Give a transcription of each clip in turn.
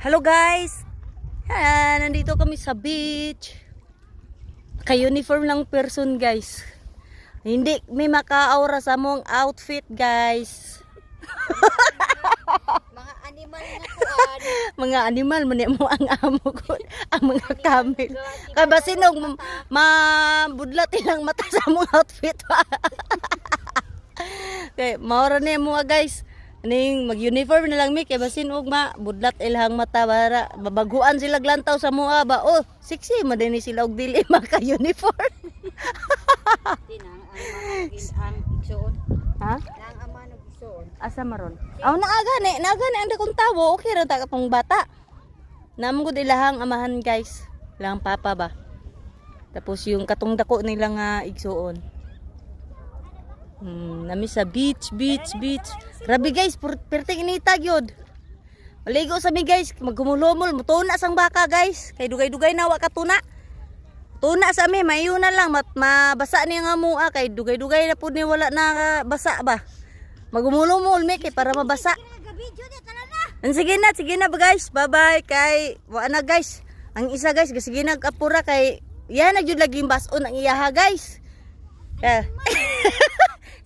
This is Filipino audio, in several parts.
Hello guys! Yan, nandito kami sa beach. Ka-uniform lang person guys. Hindi may maka-aura sa mong outfit guys. Mga animal na kuan. Mga animal, mani mo ang amo ko. Ang mga camel. Kaya ba sinog mabudlat ilang mata sa mong outfit. Kaya maura na mo guys. Ning mag-uniform na lang mi kay basin og budlat ilhang mata para babaguan sila glantaw sa mua ba. Oh, sexy madini sila og dili maka-uniform. Tinang ang igsoon. Ha? Nang ama ng igsoon. Asa maron? Aw naaga ni ang dakong tawo, okay ra ta katong bata. Namo gud ilahang amahan guys. Ilang papa ba. Tapos yung katong dako nila nga igsuon. Nami sa beach. Grabe guys, perting inita gyud. Maligo sa mi guys, magkumulumol, mutuna sang baka guys. Kay dugay-dugay na wa katuna. Tuna sa mi, mayo na lang mabasa ni nga mua kay dugay-dugay na pud ni wala na basa ba. Magumulumol mi kay para mabasa. Sige na ba guys. Bye-bye kay wa na guys. Ang isa guys, sige nag-apura kay yan na gyud laging bason ang iyaha guys.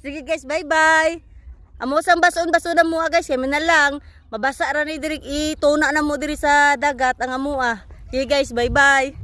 Sige guys, bye-bye. Amo sang bason-bason na mua guys, kami na lang. Mabasa ra ni diri ituna na mo diri sa dagat ang amua. Sige guys, bye-bye.